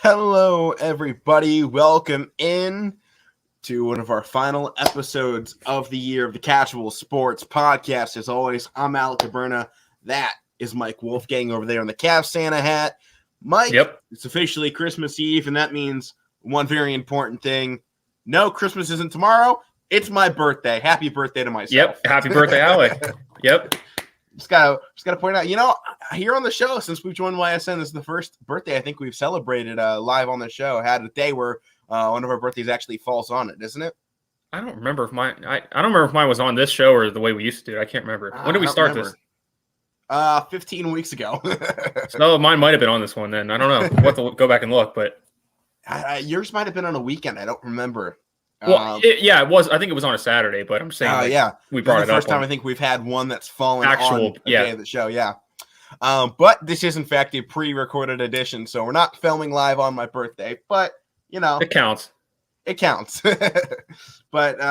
Hello, everybody. Welcome in to one of our final episodes of the year of the Casual Sports Podcast. As always, I'm Alek, Koberna. That is Mike Wolfgang over there in the Cavs Santa hat. Mike, It's officially Christmas Eve, and that means one very important thing. No, Christmas isn't tomorrow. It's my birthday. Happy birthday to myself. Yep. Happy birthday, Alek. Yep. Just gotta point out, here on the show, since we've joined YSN, this is the first birthday I think we've celebrated live on the show. Had a day where one of our birthdays actually falls on it, isn't it? I don't remember if mine was on this show or the way we used to do it. I can't remember. When did we start this? 15 weeks ago. So mine might have been on this one then. I don't know. We'll have to go back and look, but yours might have been on a weekend. I don't remember. Well, it was. I think it was on a Saturday, but I'm saying, we brought it up. The first time I think we've had one that's fallen on the day of the show. Yeah. But this is in fact a pre-recorded edition, so we're not filming live on my birthday. But it counts. It counts. But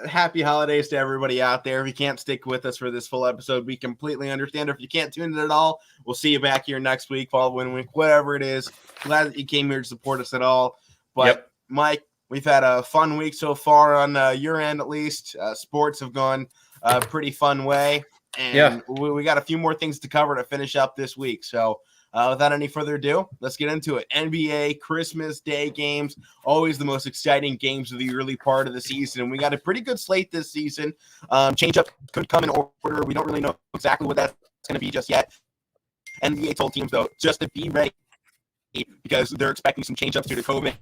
happy holidays to everybody out there. If you can't stick with us for this full episode, we completely understand. If you can't tune in at all, we'll see you back here next week, following week, whatever it is. Glad that you came here to support us at all. But Mike, we've had a fun week so far on your end, at least. Sports have gone a pretty fun way. And we got a few more things to cover to finish up this week. So without any further ado, let's get into it. NBA Christmas Day games, always the most exciting games of the early part of the season. And we got a pretty good slate this season. Change-up could come in order. We don't really know exactly what that's going to be just yet. NBA told teams, though, just to be ready because they're expecting some change-ups due to COVID.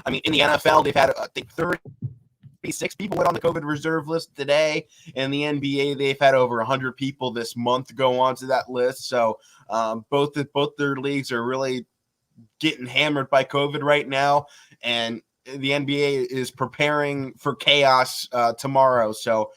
I mean, in the NFL, they've had, I think, 36 people went on the COVID reserve list today. In the NBA, they've had over 100 people this month go onto that list. So both their leagues are really getting hammered by COVID right now. And the NBA is preparing for chaos tomorrow. So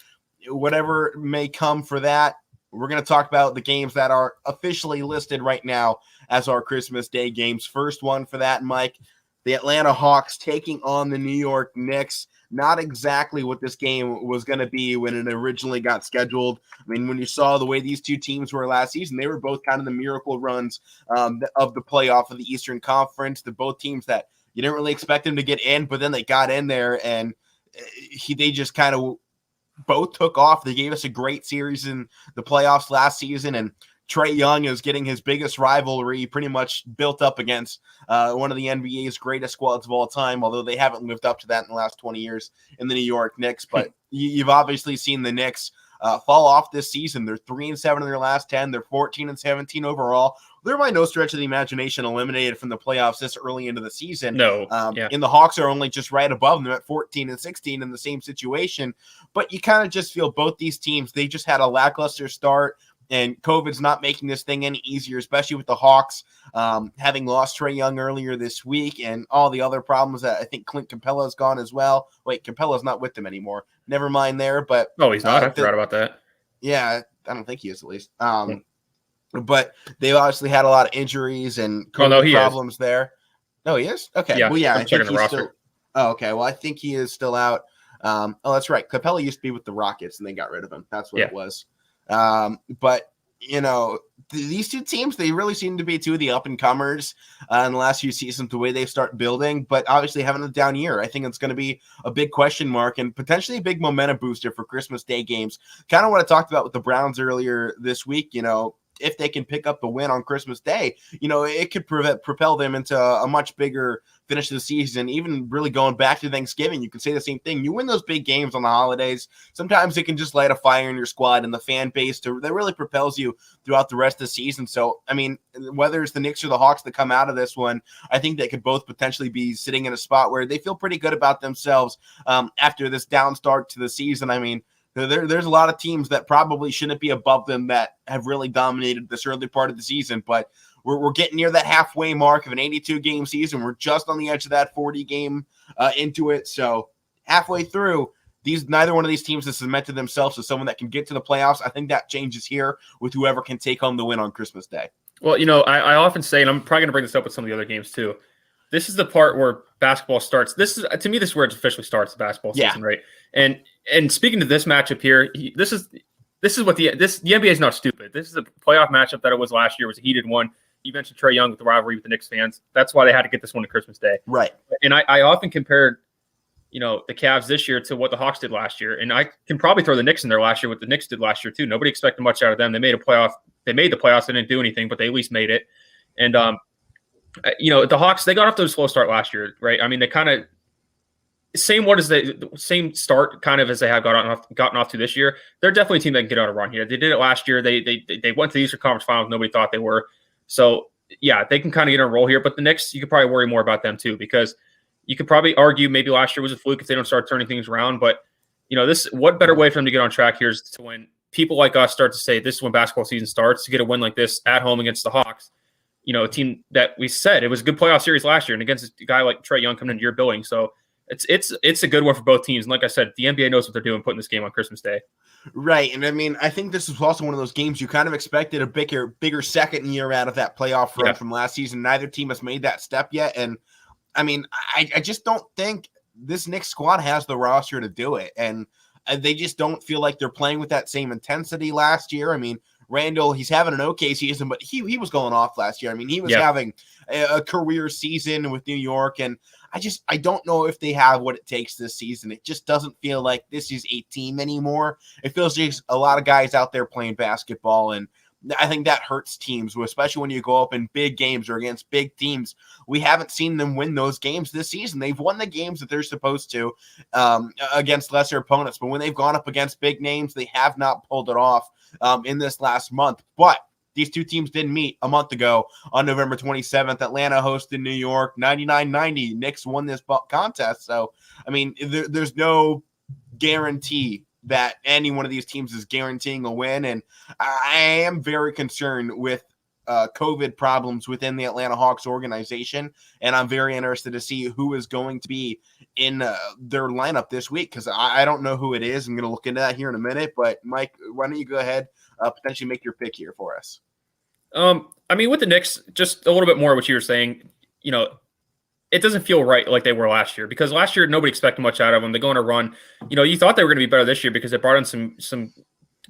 whatever may come for that, we're going to talk about the games that are officially listed right now as our Christmas Day games. First one for that, Mike. The Atlanta Hawks taking on the New York Knicks. Not exactly what this game was going to be when it originally got scheduled. I mean, when you saw the way these two teams were last season, they were both kind of the miracle runs of the playoff of the Eastern Conference. They're both teams that you didn't really expect them to get in, but then they got in there, and they just kind of both took off. They gave us a great series in the playoffs last season, and Trae Young is getting his biggest rivalry pretty much built up against one of the NBA's greatest squads of all time, although they haven't lived up to that in the last 20 years in the New York Knicks. But you've obviously seen the Knicks fall off this season. They're 3-7 in their last 10. They're 14-17 overall. They're by no stretch of the imagination eliminated from the playoffs this early into the season. No. And the Hawks are only just right above them at 14-16 in the same situation. But you kind of just feel both these teams, they just had a lackluster start. And COVID's not making this thing any easier, especially with the Hawks having lost Trae Young earlier this week and all the other problems that I think Clint Capella's gone as well. Wait, Capella's not with them anymore. Never mind there. But he's not. I forgot about that. Yeah, I don't think he is at least. But they obviously had a lot of injuries and COVID problems there. No, he is? Okay. Yeah, well, yeah, I think he's still. Oh, okay. Well, I think he is still out. That's right. Capella used to be with the Rockets, and they got rid of him. That's what it was. But these two teams, they really seem to be two of the up and comers in the last few seasons, the way they start building, but obviously having a down year. I think it's going to be a big question mark and potentially a big momentum booster for Christmas Day games. Kind of what I talked about with the Browns earlier this week, if they can pick up the win on Christmas Day, it could propel them into a much bigger finish of the season. Even really going back to Thanksgiving, you can say the same thing. You win those big games on the holidays. Sometimes it can just light a fire in your squad and the fan base that really propels you throughout the rest of the season. So, I mean, whether it's the Knicks or the Hawks that come out of this one, I think they could both potentially be sitting in a spot where they feel pretty good about themselves after this down start to the season. I mean, there's a lot of teams that probably shouldn't be above them that have really dominated this early part of the season, but we're getting near that halfway mark of an 82-game season. We're just on the edge of that 40-game into it. So halfway through, neither one of these teams has cemented themselves as someone that can get to the playoffs. I think that changes here with whoever can take home the win on Christmas Day. Well, I often say, and I'm probably going to bring this up with some of the other games too, this is the part where basketball starts. This is where it officially starts, the basketball season, right? And speaking to this matchup here, the NBA is not stupid. This is a playoff matchup that it was last year. It was a heated one. you mentioned Trae Young with the rivalry with the Knicks fans. That's why they had to get this one to Christmas Day. Right. And I often compared, the Cavs this year to what the Hawks did last year. And I can probably throw the Knicks in there last year, what the Knicks did last year too. Nobody expected much out of them. They made the playoffs. They didn't do anything, but they at least made it. And, the Hawks, they got off to a slow start last year, right? I mean, they kind of same start kind of as they have gotten off to this year. They're definitely a team that can get on a run here. They did it last year. They went to the Eastern Conference Finals. Nobody thought they were. So yeah, they can kind of get on a roll here. But the Knicks, you could probably worry more about them too, because you could probably argue maybe last year was a fluke if they don't start turning things around. But what better way for them to get on track here is to when people like us start to say this is when basketball season starts, to get a win like this at home against the Hawks. A team that we said it was a good playoff series last year, and against a guy like Trae Young coming into your building. So it's a good one for both teams. And like I said, the NBA knows what they're doing putting this game on Christmas Day. Right. And I mean, I think this is also one of those games you kind of expected a bigger second year out of that playoff run from last season. Neither team has made that step yet. And I mean, I just don't think this Knicks squad has the roster to do it. And they just don't feel like they're playing with that same intensity last year. I mean, Randall, he's having an okay season, but he was going off last year. I mean, he was having a career season with New York, and I don't know if they have what it takes this season. It just doesn't feel like this is a team anymore. It feels like a lot of guys out there playing basketball, and I think that hurts teams, especially when you go up in big games or against big teams. We haven't seen them win those games this season. They've won the games that they're supposed to against lesser opponents, but when they've gone up against big names, they have not pulled it off in this last month. But these two teams didn't meet a month ago on November 27th. Atlanta hosted New York 99-90. Knicks won this contest. So, I mean, there's no guarantee that any one of these teams is guaranteeing a win. And I am very concerned with COVID problems within the Atlanta Hawks organization. And I'm very interested to see who is going to be in their lineup this week, because I don't know who it is. I'm going to look into that here in a minute. But, Mike, why don't you go ahead, potentially make your pick here for us? I mean, with the Knicks, just a little bit more what you were saying, it doesn't feel right like they were last year, because last year nobody expected much out of them. They go on a run. You thought they were going to be better this year because they brought in some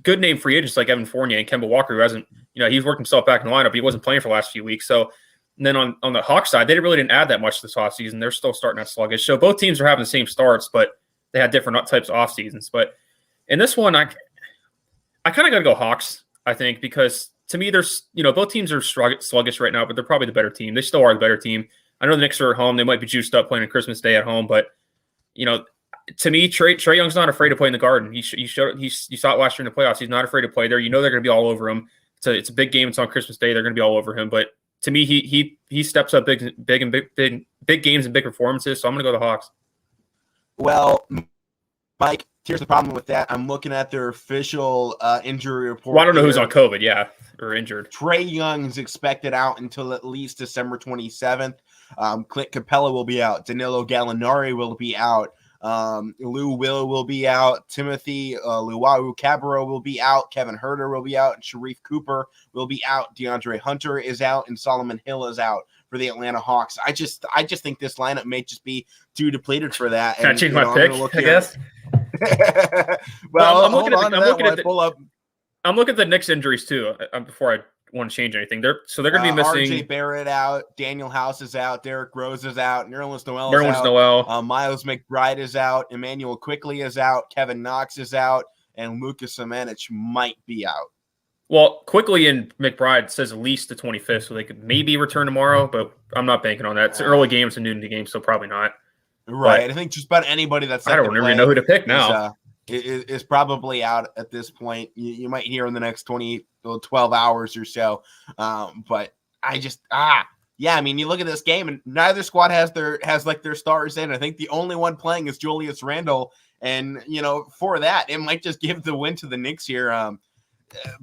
good name free agents like Evan Fournier and Kemba Walker, who hasn't, he's worked himself back in the lineup. He wasn't playing for the last few weeks. So, and then on the Hawks side, they really didn't add that much this offseason. They're still starting out sluggish. So both teams are having the same starts, but they had different types of off seasons. But in this one, I kind of got to go Hawks, I think, because to me, there's, both teams are sluggish right now, but they're probably the better team. They still are the better team. I know the Knicks are at home. They might be juiced up playing on Christmas Day at home, but, to me, Trae Young's not afraid to play in the Garden. You saw it last year in the playoffs. He's not afraid to play there. They're going to be all over him. It's a big game. It's on Christmas Day. They're going to be all over him. But to me, he steps up big games and big performances. So I'm going to go the Hawks. Well, Mike, here's the problem with that. I'm looking at their official injury report. Well, I don't know who's on COVID, or injured. Trae Young is expected out until at least December 27th. Clint Capella will be out. Danilo Gallinari will be out. Lou will be out. Timothy Luwawu-Cabarrot will be out. Kevin Huerter will be out. Sharif Cooper will be out. DeAndre Hunter is out, and Solomon Hill is out for the Atlanta Hawks. I just think this lineup may just be too depleted for that. Can I change my pick? I guess. Well, I'm looking at the Knicks injuries too. Before I want to change anything, they're going to be missing RJ Barrett out, Daniel House is out, Derrick Rose is out, Nerlens Noel is out, Miles McBride is out, Emmanuel Quickley is out, Kevin Knox is out, and Lucas Samanic might be out. Well, Quickley and McBride says at least the 25th, so they could maybe return tomorrow, but I'm not banking on that. It's an early game, it's a noon game, so probably not. Right. But I think just about anybody that's I don't even know who to pick now. Is probably out at this point. You might hear in the next 12 hours or so. But I mean, you look at this game and neither squad has their stars in. I think the only one playing is Julius Randle. And, for that, it might just give the win to the Knicks here.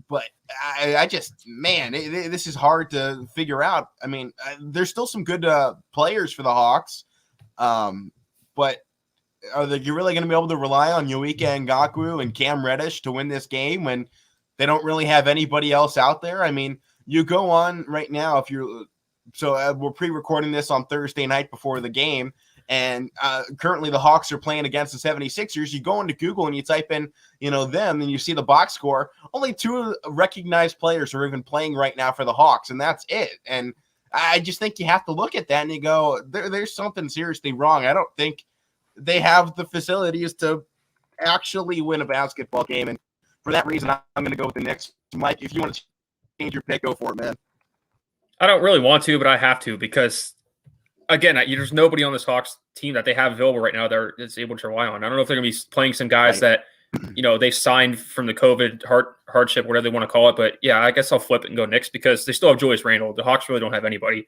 But this is hard to figure out. I mean, there's still some good players for the Hawks. But are you really going to be able to rely on Yoika Ngakoue and Cam Reddish to win this game when they don't really have anybody else out there? I mean, you go on right now we're pre-recording this on Thursday night before the game, And currently the Hawks are playing against the 76ers. You go into Google and you type in, them, and you see the box score. Only 2 recognized players are even playing right now for the Hawks, and that's it. And I just think you have to look at that and you go, there's something seriously wrong. I don't think they have the facilities to actually win a basketball game. And for that reason, I'm going to go with the Knicks. Mike, if you want to change your pick, go for it, man. I don't really want to, but I have to because, again, there's nobody on this Hawks team that they have available right now that is able to rely on. I don't know if they're going to be playing some guys that, they signed from the COVID hardship, whatever they want to call it. But, yeah, I guess I'll flip it and go Knicks because they still have Julius Randle. The Hawks really don't have anybody.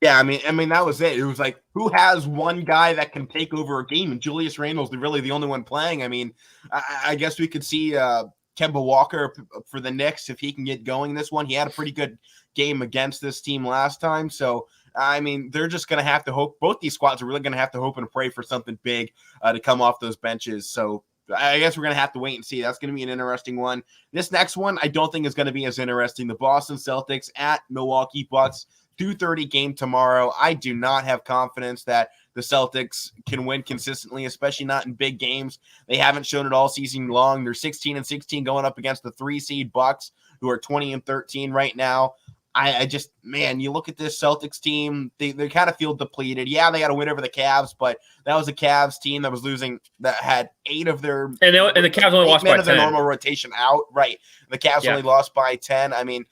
Yeah, I mean that was it. It was like, who has one guy that can take over a game? And Julius Randle's really the only one playing. I mean, I guess we could see Kemba Walker for the Knicks if he can get going this one. He had a pretty good game against this team last time. So, I mean, they're just going to have to hope. Both these squads are really going to have to hope and pray for something big to come off those benches. So, I guess we're going to have to wait and see. That's going to be an interesting one. This next one, I don't think is going to be as interesting. The Boston Celtics at Milwaukee Bucks. 2:30 game tomorrow. I do not have confidence that the Celtics can win consistently, especially not in big games. They haven't shown it all season long. They're 16-16 going up against the 3-seed Bucks, who are 20-13 right now. I just, man, you look at this Celtics team, they kind of feel depleted. Yeah, they got to win over the Cavs, but that was a Cavs team that was losing, that had 8 of their and the Cavs only lost by 10. Their normal rotation out, right? The Cavs only lost by 10. I mean,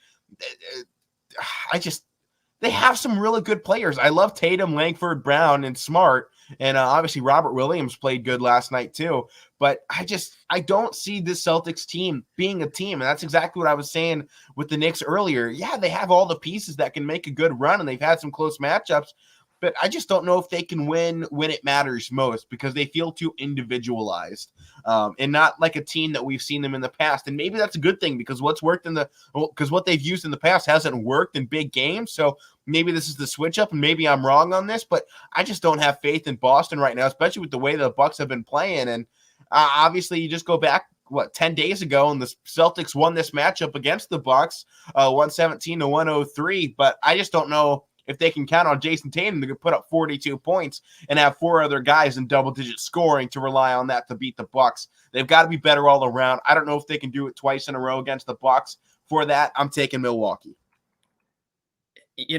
they have some really good players. I love Tatum, Langford, Brown, and Smart. And obviously Robert Williams played good last night too. But I don't see this Celtics team being a team. And that's exactly what I was saying with the Knicks earlier. Yeah, they have all the pieces that can make a good run, and they've had some close matchups. But I just don't know if they can win when it matters most because they feel too individualized and not like a team that we've seen them in the past. And maybe that's a good thing because what they've used in the past hasn't worked in big games. So maybe this is the switch up, and maybe I'm wrong on this, but I just don't have faith in Boston right now, especially with the way the Bucks have been playing. And obviously, you just go back 10 days ago, and the Celtics won this matchup against the Bucks, 117-103. But I just don't know if they can count on Jason Tatum to put up 42 points and have 4 other guys in double-digit scoring to rely on that to beat the Bucks. They've got to be better all around. I don't know if they can do it twice in a row against the Bucks. For that, I'm taking Milwaukee. I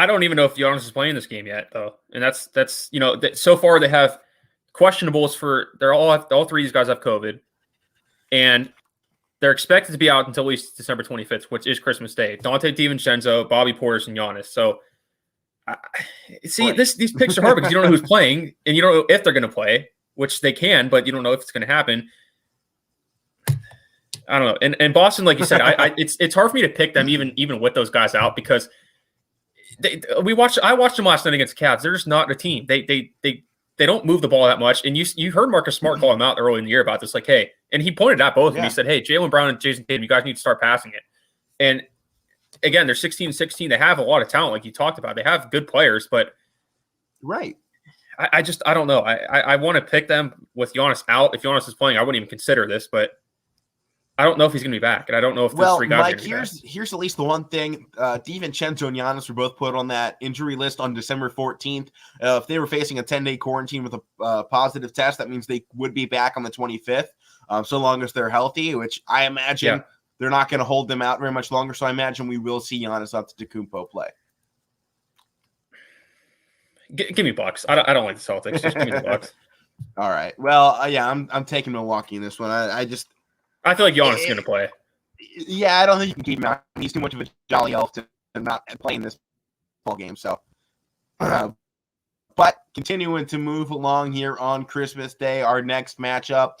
don't even know if Giannis is playing this game yet, though. And that's so far they have questionables for all 3 of these guys have COVID, and they're expected to be out until at least December 25th, which is Christmas Day. Dante DiVincenzo, Bobby Portis, and Giannis. So, these picks are hard because you don't know who's playing, and you don't know if they're going to play, which they can, but you don't know if it's going to happen. I don't know. And Boston, like you said, it's hard for me to pick them even with those guys out because I watched them last night against the Cavs. They're just not a team. They don't move the ball that much. And you heard Marcus Smart call him out early in the year about this, like, hey, and he pointed at both of them. He said, hey, Jaylen Brown and Jason Tatum, you guys need to start passing it. And again, they're 16-16. They have a lot of talent, like you talked about. They have good players, but right. I don't know. I want to pick them with Giannis out. If Giannis is playing, I wouldn't even consider this, but I don't know if he's going to be back, and I don't know if those 3 guys Mike, are going to be back. Here's at least the one thing. DiVincenzo and Giannis were both put on that injury list on December 14th. If they were facing a 10-day quarantine with a positive test, that means they would be back on the 25th, so long as they're healthy, which I imagine they're not going to hold them out very much longer. So I imagine we will see Giannis Antetokounmpo play. Give me Bucks. I don't like the Celtics. Just give me the Bucks. All right. Well, I'm taking Milwaukee in this one. I feel like Giannis is going to play. Yeah, I don't think you can keep him out. He's too much of a jolly elf to not play in this ball game. So, but continuing to move along here on Christmas Day, our next matchup,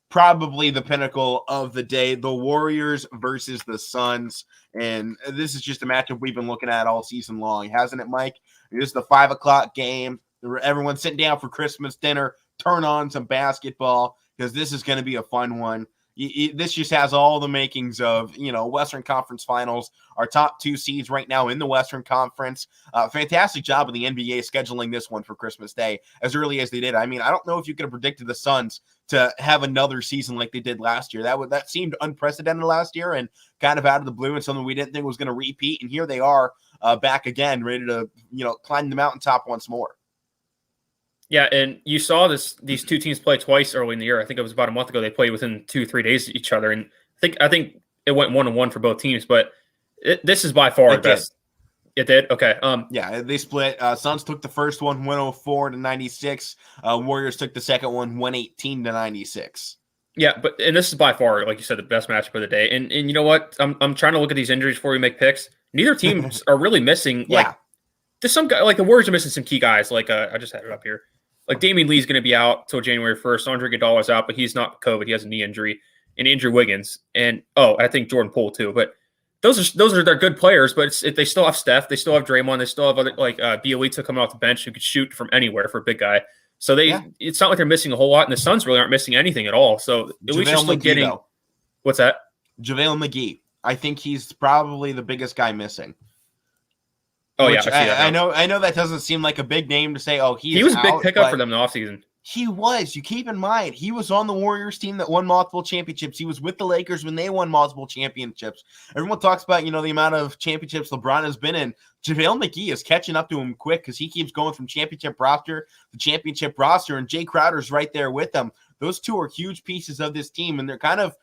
probably the pinnacle of the day, the Warriors versus the Suns. And this is just a matchup we've been looking at all season long, hasn't it, Mike? This is the 5:00 game. Everyone's sitting down for Christmas dinner, turn on some basketball because this is going to be a fun one. This just has all the makings of, Western Conference Finals. Our top 2 seeds right now in the Western Conference. Fantastic job of the NBA scheduling this one for Christmas Day as early as they did. I mean, I don't know if you could have predicted the Suns to have another season like they did last year. That seemed unprecedented last year and kind of out of the blue and something we didn't think was going to repeat. And here they are back again, ready to, climb the mountaintop once more. Yeah, and you saw these two teams play twice early in the year. I think it was about a month ago. They played within 2-3 days of each other, and I think it went 1-1 for both teams. But this is by far the best. It did. Okay. Yeah, they split. Suns took the first one, 104-96. Warriors took the second one, 118-96. Yeah, and this is by far, like you said, the best matchup of the day. And you know what? I'm trying to look at these injuries before we make picks. Neither teams are really missing. Yeah. There's some guy, like the Warriors are missing some key guys. Like I just had it up here. Like Damian Lee's going to be out till January 1st. Andre Iguodala's out, but he's not COVID. He has a knee injury. And Andrew Wiggins, and I think Jordan Poole too. But those are their good players. But they still have Steph. They still have Draymond. They still have other Bielitsa coming off the bench who could shoot from anywhere for a big guy. So it's not like they're missing a whole lot, and the Suns really aren't missing anything at all. So at least you're still getting. What's that? JaVale McGee. I think he's probably the biggest guy missing. Oh, yeah. I know that doesn't seem like a big name to say, he was a big out, pickup for them in the offseason. He was. You keep in mind, he was on the Warriors team that won multiple championships. He was with the Lakers when they won multiple championships. Everyone talks about, the amount of championships LeBron has been in. JaVale McGee is catching up to him quick because he keeps going from championship roster to championship roster, and Jay Crowder's right there with him. Those two are huge pieces of this team, and they're kind of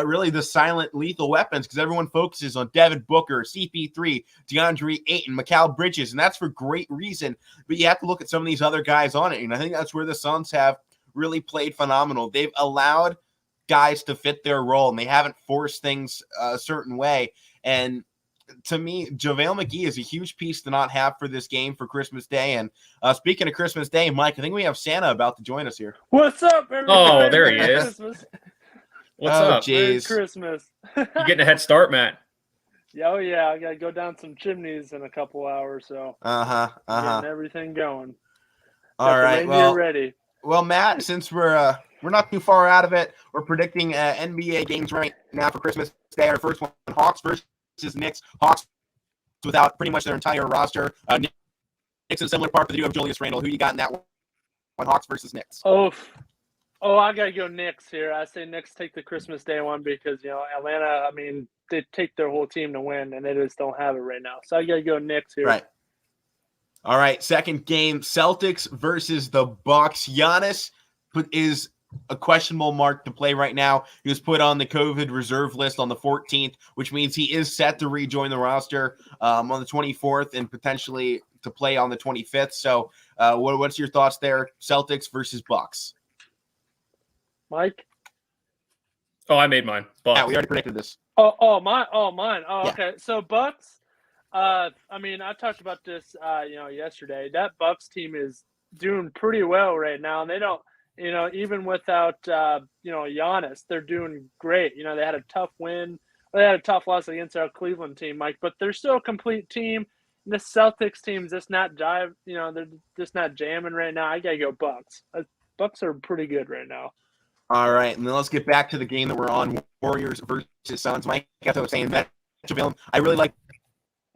really the silent lethal weapons because everyone focuses on Devin Booker, CP3, DeAndre Ayton, Mikal Bridges, and that's for great reason. But you have to look at some of these other guys on it, and I think that's where the Suns have really played phenomenal. They've allowed guys to fit their role, and they haven't forced things a certain way. And to me, JaVale McGee is a huge piece to not have for this game for Christmas Day. And speaking of Christmas Day, Mike, I think we have Santa about to join us here. What's up, everybody? Oh, there he is. What's up? Jeez. Merry Christmas. You're getting a head start, Matt. Oh, yeah. I got to go down some chimneys in a couple hours, so getting everything going. All right. Well, ready. Well, Matt, since we're not too far out of it, we're predicting NBA games right now for Christmas Day. Our first one, Hawks versus Knicks. Hawks without pretty much their entire roster. Knicks in a similar part, but they do have Julius Randle. Who you got in that one? Hawks versus Knicks. Oh, I got to go Knicks here. I say Knicks take the Christmas Day one because, Atlanta, they take their whole team to win, and they just don't have it right now. So I got to go Knicks here. Right. All right, second game, Celtics versus the Bucks. Giannis is a questionable mark to play right now. He was put on the COVID reserve list on the 14th, which means he is set to rejoin the roster on the 24th and potentially to play on the 25th. So what's your thoughts there? Celtics versus Bucks. Mike? Oh, I made mine. Bucks. Yeah, we already predicted this. Mine. Oh, yeah. Okay. So Bucks, I talked about this, yesterday. That Bucks team is doing pretty well right now, and they don't, even without, Giannis, they're doing great. They had a tough win. They had a tough loss against our Cleveland team, Mike, but they're still a complete team. And the Celtics team's just not they're just not jamming right now. I got to go Bucks. Bucks are pretty good right now. All right, and then let's get back to the game that we're on, Warriors versus Suns. Mike, as I was saying, that JaVale, I really like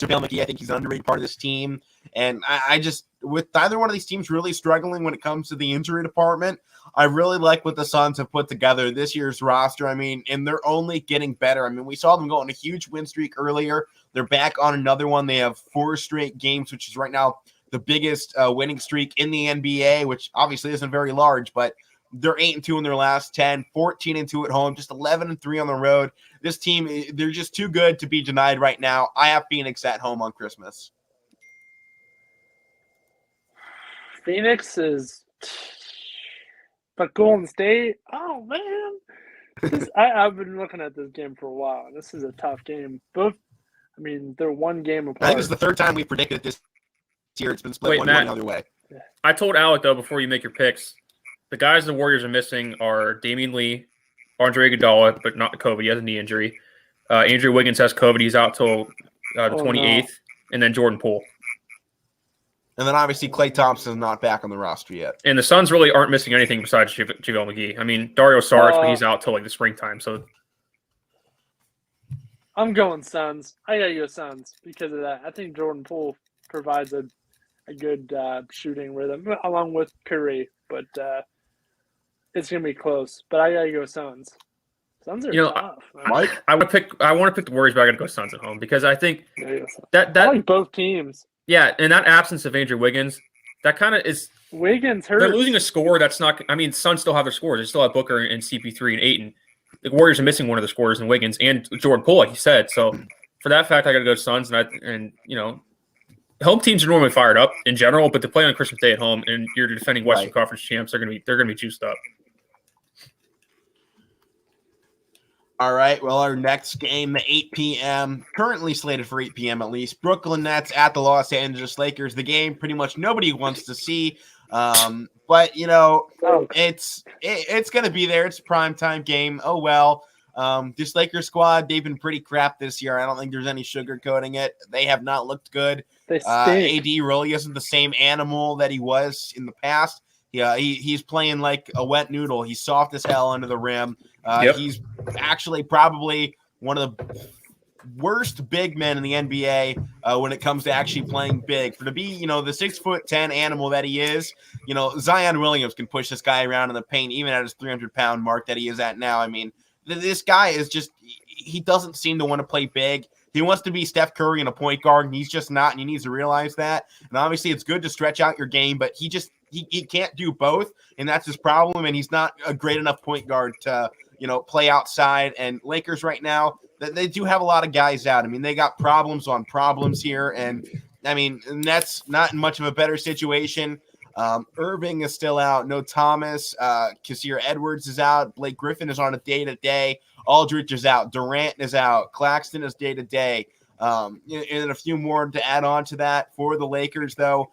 JaVale McGee. I think he's an underrated part of this team. And I just, with either one of these teams really struggling when it comes to the injury department, I really like what the Suns have put together this year's roster. And they're only getting better. We saw them go on a huge win streak earlier. They're back on another one. They have 4 straight games, which is right now the biggest winning streak in the NBA, which obviously isn't very large, but they're 8-2 in their last 10, 14-2 at home, just 11-3 on the road. This team, they're just too good to be denied right now. I have Phoenix at home on Christmas. Phoenix is, but Golden State, oh man, I've been looking at this game for a while. This is a tough game. Both, they're one game apart. I think it's the third time we predicted this year. It's been split one Matt, the other way. I told Alek though before you make your picks, the guys the Warriors are missing are Damian Lee, Andre Iguodala, but not COVID. He has a knee injury. Andrew Wiggins has COVID. He's out till the 28th, and then Jordan Poole. And then obviously Klay Thompson's not back on the roster yet. And the Suns really aren't missing anything besides JaVale McGee. Dario Saric, but he's out till the springtime. So I'm going Suns. I gotta go Suns because of that. I think Jordan Poole provides a good shooting rhythm along with Curry. But it's gonna be close, but I gotta go Suns. Suns are tough. I want to pick the Warriors, but I got to go Suns at home because I think that I like both teams. Yeah, and that absence of Andrew Wiggins, that kind of is. Wiggins hurt. They're losing a score that's not. I mean, Suns still have their scores. They still have Booker and CP3 and Ayton. The Warriors are missing one of the scorers in Wiggins and Jordan Poole, like you said. So for that fact, I got to go Suns, and home teams are normally fired up in general, but to play on Christmas Day at home and you're defending Western Conference champs, they're gonna be juiced up. All right, well, our next game, the 8 p.m., currently slated for 8 p.m. at least, Brooklyn Nets at the Los Angeles Lakers. The game pretty much nobody wants to see, but, it's going to be there. It's a primetime game. Oh, well. This Lakers squad, they've been pretty crap this year. I don't think there's any sugarcoating it. They have not looked good. They stink. AD really isn't the same animal that he was in the past. Yeah, he's playing like a wet noodle. He's soft as hell under the rim. He's actually probably one of the worst big men in the NBA when it comes to actually playing big. For to be, the 6'10" animal that he is, Zion Williams can push this guy around in the paint, even at his 300-pound mark that he is at now. I mean, this guy is he doesn't seem to want to play big. He wants to be Steph Curry and a point guard, and he's just not, and he needs to realize that. And obviously, it's good to stretch out your game, but he can't do both, and that's his problem. And he's not a great enough point guard to, play outside. And Lakers right now, they do have a lot of guys out. I mean, they got problems on problems here, and I mean, Nets not in much of a better situation. Irving is still out. No Thomas. Kazir Edwards is out. Blake Griffin is on a day-to-day. Aldridge is out. Durant is out. Claxton is day-to-day. And a few more to add on to that for the Lakers, though.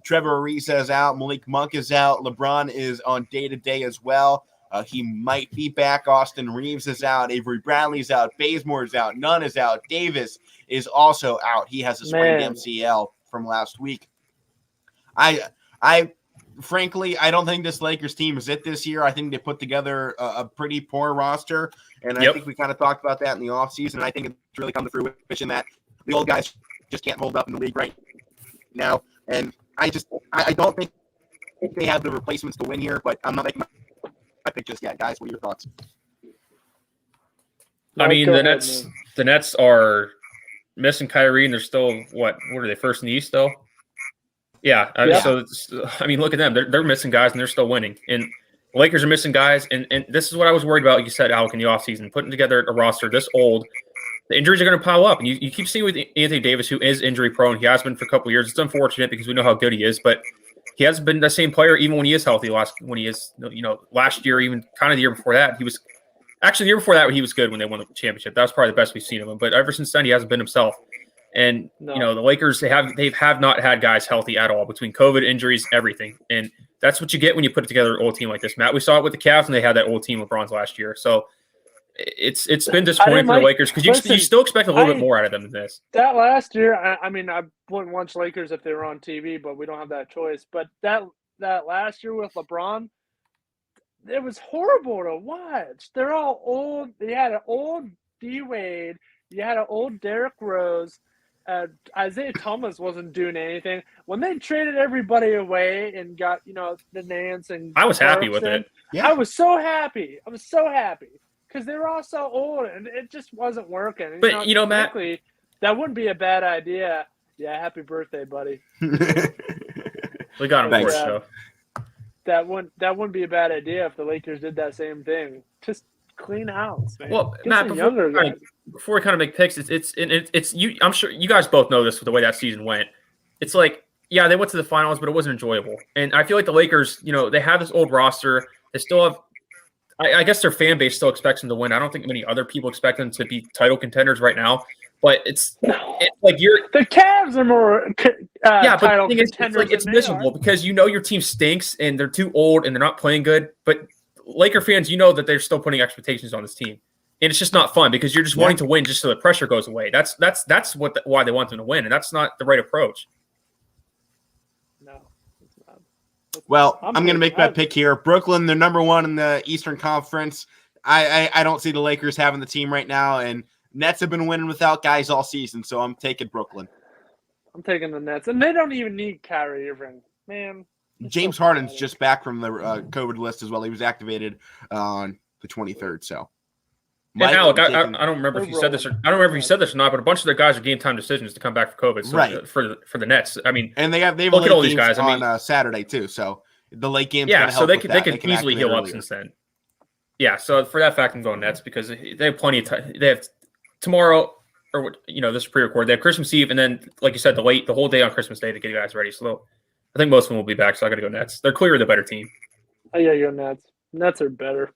Trevor Ariza is out. Malik Monk is out. LeBron is on day-to-day as well. He might be back. Austin Reeves is out. Avery Bradley's out. Bazemore is out. Nunn is out. Davis is also out. He has a sprained MCL from last week. Frankly, I don't think this Lakers team is it this year. I think they put together a pretty poor roster, and I think we kind of talked about that in the offseason. I think it's really come to fruition that the old guys just can't hold up in the league right now. And I don't think they have the replacements to win here, but I'm not making my pick just yet. Guys, what are your thoughts? I mean, the Nets are missing Kyrie, and they're still, what are they, first in the East still? Yeah. So, look at them. They're missing guys, and they're still winning. And the Lakers are missing guys, and this is what I was worried about, like you said, Alek, in the offseason, putting together a roster this old. The injuries are going to pile up, and you keep seeing with Anthony Davis, who is injury-prone. He has been for a couple of years. It's unfortunate because we know how good he is, but he hasn't been the same player even when he is healthy. Last year, even kind of the year before that, he was – actually, the year before that, he was good when they won the championship. That was probably the best we've seen of him. But ever since then, he hasn't been himself. And, the Lakers, they have not had guys healthy at all between COVID, injuries, everything. And that's what you get when you put together an old team like this, Matt. We saw it with the Cavs, and they had that old team LeBron's last year. So it's been disappointing for the Lakers because you still expect a little bit more out of them than this. That last year, I wouldn't watch Lakers if they were on TV, but we don't have that choice. But that last year with LeBron, it was horrible to watch. They're all old. They had an old D-Wade. You had an old Derrick Rose. Isaiah Thomas wasn't doing anything. When they traded everybody away and got, the Nance and I was happy with it. Yeah. I was so happy. Because they were all so old and it just wasn't working. And, but, Matt, that wouldn't be a bad idea. Yeah, happy birthday, buddy. We got him for it, so. That wouldn't be a bad idea if the Lakers did that same thing. Just clean house, man. Well, Matt, before we kind of make picks, it's you. I'm sure you guys both know this with the way that season went. It's like, yeah, they went to the finals, but it wasn't enjoyable. And I feel like the Lakers, they have this old roster. They still have, I guess their fan base still expects them to win. I don't think many other people expect them to be title contenders right now. But it's like the Cavs are more title contenders. It's miserable because your team stinks and they're too old and they're not playing good. But Laker fans, that they're still putting expectations on this team, and it's just not fun because you're just wanting to win just so the pressure goes away. That's why they want them to win, and that's not the right approach. No, it's not. Well, I'm going to make my pick here. Brooklyn, they're number one in the Eastern Conference. I don't see the Lakers having the team right now, and Nets have been winning without guys all season, so I'm taking Brooklyn. I'm taking the Nets, and they don't even need Kyrie Irving, man. James Harden's just back from the COVID list as well. He was activated on the 23rd. So, and Alek, I don't remember if you said this. I don't remember if you said this or not. But a bunch of their guys are game time decisions to come back for COVID. So right. for the Nets. I mean, and they've look at all these guys on Saturday too. So the late games. Yeah, so they can easily heal up since then. Yeah, so for that fact, I'm going Nets because they have plenty of time. They have tomorrow, or this is pre-record. They have Christmas Eve, and then, like you said, the whole day on Christmas Day to get you guys ready. So I think most of them will be back. So I got to go Nets. They're clearly the better team. I got to go Nets. Nets are better.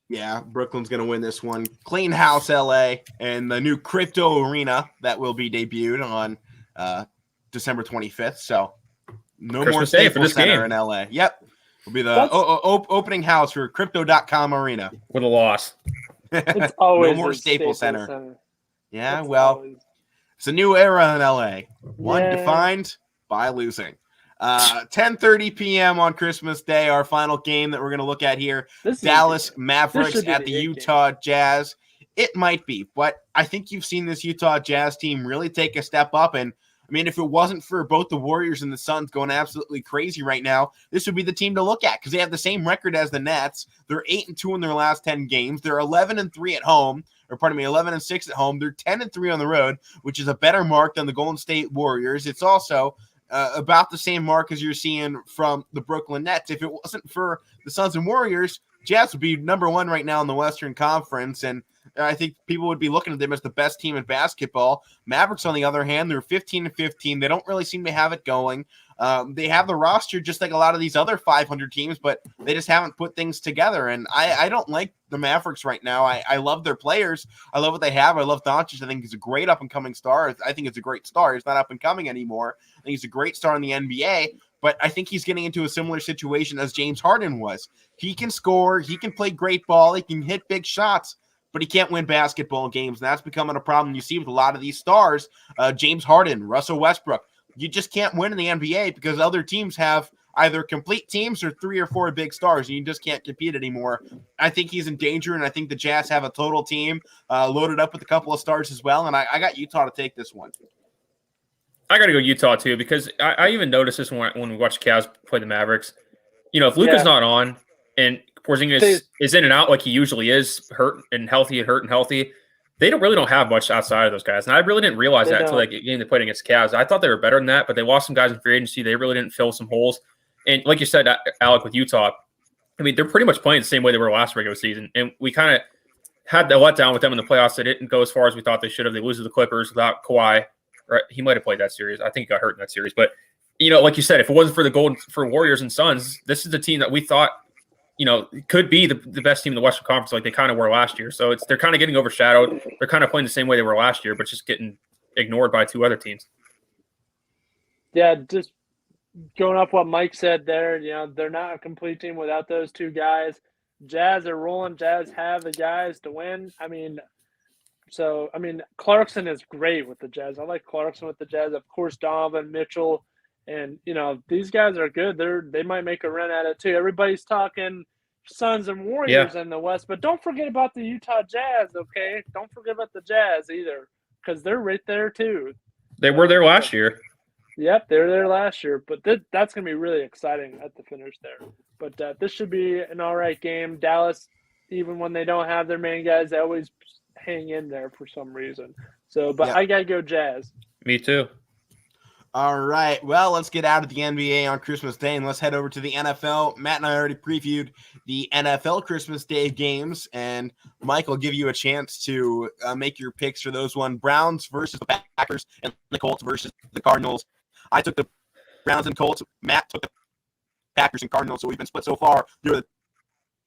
Yeah, Brooklyn's going to win this one. Clean house, LA, and the new crypto arena that will be debuted on December 25th. So no Christmas more Day for Staples this Center game in LA. Yep. Will be the opening house for Crypto.com Arena. With a loss. It's always no more Staples Center. Yeah, it's a new era in LA. One defined by losing. 10:30 p.m. on Christmas Day, our final game that we're going to look at here. Dallas Mavericks at the Utah Jazz. It might be, but I think you've seen this Utah Jazz team really take a step up. And I mean, if it wasn't for both the Warriors and the Suns going absolutely crazy right now, this would be the team to look at because they have the same record as the Nets. They're 8-2 in their last 10 games. They're 11-3 at home, 11-6 at home. They're 10-3 on the road, which is a better mark than the Golden State Warriors. It's also about the same mark as you're seeing from the Brooklyn Nets. If it wasn't for the Suns and Warriors, Jazz would be number one right now in the Western Conference, and I think people would be looking at them as the best team in basketball. Mavericks, on the other hand, they're 15-15. They don't really seem to have it going. They have the roster just like a lot of these other 500 teams, but they just haven't put things together. And I don't like the Mavericks right now. I love their players. I love what they have. I love Doncic. I think he's a great up-and-coming star. I think it's a great star. He's not up-and-coming anymore. I think he's a great star in the NBA, but I think he's getting into a similar situation as James Harden was. He can score. He can play great ball. He can hit big shots, but he can't win basketball games. And that's becoming a problem you see with a lot of these stars. James Harden, Russell Westbrook. You just can't win in the NBA because other teams have either complete teams or 3 or 4 big stars, and you just can't compete anymore. I think he's in danger, and I think the Jazz have a total team loaded up with a couple of stars as well, and I got Utah to take this one. I got to go Utah, too, because I even noticed this when we watched Cavs play the Mavericks. If Luka's not on and Porzingis is in and out like he usually is, hurt and healthy, they don't have much outside of those guys. And I really didn't realize that until that game they played against Cavs. I thought they were better than that, but they lost some guys in free agency. They really didn't fill some holes. And like you said, Alek, with Utah, I mean, they're pretty much playing the same way they were last regular season. And we kind of had the letdown with them in the playoffs. They didn't go as far as we thought they should have. They lose to the Clippers without Kawhi. Right? He might have played that series. I think he got hurt in that series. But, like you said, if it wasn't for Warriors and Suns, this is the team that we thought could be the best team in the Western Conference like they kind of were last year. So they're kind of getting overshadowed. They're kind of playing the same way they were last year, but just getting ignored by 2 other teams. Yeah, just going off what Mike said there, they're not a complete team without those 2 guys. Jazz are rolling. Jazz have the guys to win. Clarkson is great with the Jazz. I like Clarkson with the Jazz. Of course, Donovan Mitchell. And, these guys are good. They might make a run at it, too. Everybody's talking Suns and Warriors in the West, but don't forget about the Utah Jazz, okay? Don't forget about the Jazz either because they're right there, too. They were there last year. Yep, they were there last year. But that's going to be really exciting at the finish there. But this should be an all right game. Dallas, even when they don't have their main guys, they always hang in there for some reason. I got to go Jazz. Me too. All right, well, let's get out of the NBA on Christmas Day and let's head over to the NFL. Matt and I already previewed the NFL Christmas Day games, and Mike will give you a chance to make your picks for those one. Browns versus the Packers and the Colts versus the Cardinals. I took the Browns and Colts. Matt took the Packers and Cardinals, so we've been split so far. You're the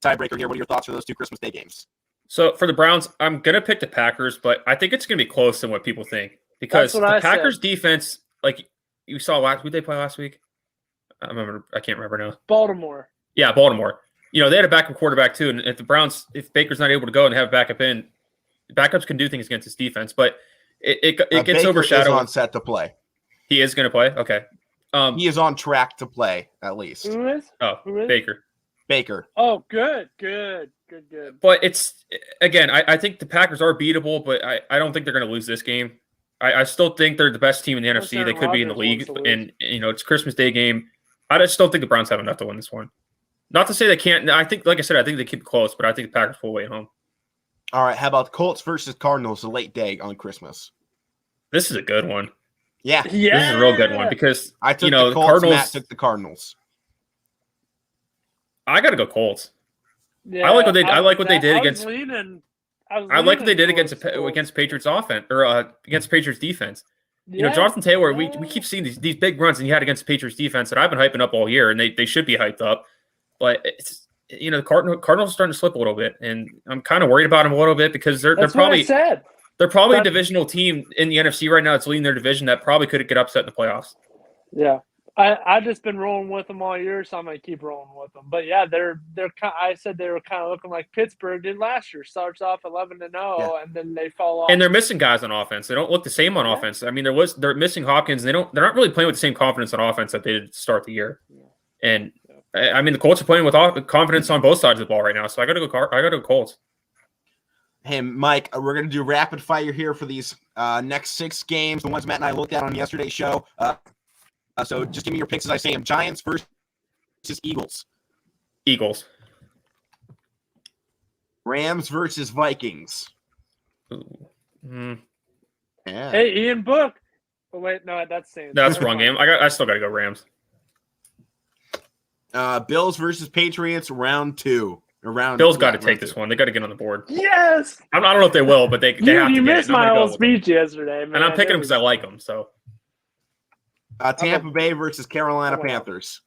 tiebreaker here. What are your thoughts for those 2 Christmas Day games? So for the Browns, I'm going to pick the Packers, but I think it's going to be close than what people think because the Packers defense, like – you saw who they play last week? I can't remember now. Baltimore. Yeah, Baltimore. They had a backup quarterback too. And if Baker's not able to go and have backup in, backups can do things against this defense. But it gets Baker overshadowed. Is on set to play. He is going to play? Okay. He is on track to play, at least. Who is? Oh, Who is? Baker. Oh, good. But it's, again, I think the Packers are beatable, but I don't think they're going to lose this game. I still think they're the best team in the NFC. They could be in the league. And, it's a Christmas Day game. I just don't think the Browns have enough to win this one. Not to say they can't. I think, like I said, I think they keep it close, but I think the Packers pull away at home. All right, how about Colts versus Cardinals, a late day on Christmas? This is a good one. Yeah. This is a real good one because, I took the the Colts, Cardinals. Matt took the Cardinals. I got to go Colts. Yeah, I like what they did against. I like what they did against Patriots offense or against Patriots defense. Jonathan Taylor, we keep seeing these big runs, and he had against Patriots defense that I've been hyping up all year, and they should be hyped up. But it's the Cardinals are starting to slip a little bit, and I'm kind of worried about them a little bit because they're probably a divisional team in the NFC right now that's leading their division that probably could get upset in the playoffs. Yeah. I've just been rolling with them all year, so I'm gonna keep rolling with them. But yeah, they're I said they were kind of looking like Pittsburgh did last year. Starts off 11-0, and then they fall off. And they're missing guys on offense. They don't look the same on offense. I mean, they're missing Hopkins. They're not really playing with the same confidence on offense that they did to start the year. And I mean, the Colts are playing with confidence on both sides of the ball right now. So I got to go Colts. Hey, Mike, we're going to do rapid fire here for these next 6 games, the ones Matt and I looked at on yesterday's show. So just give me your picks as I say them. Giants versus Eagles. Eagles. Rams versus Vikings. Ooh. Yeah. Hey, Ian Book. Oh, wait, no, that's saying. No, that's the wrong game. I still got to go Rams. Bills versus Patriots, round 2. Bills got to take this one. They got to get on the board. Yes. I don't know if they will, but they have to. You missed my whole speech yesterday, man. And I'm picking them because I like them. So. Tampa Bay versus Carolina Panthers.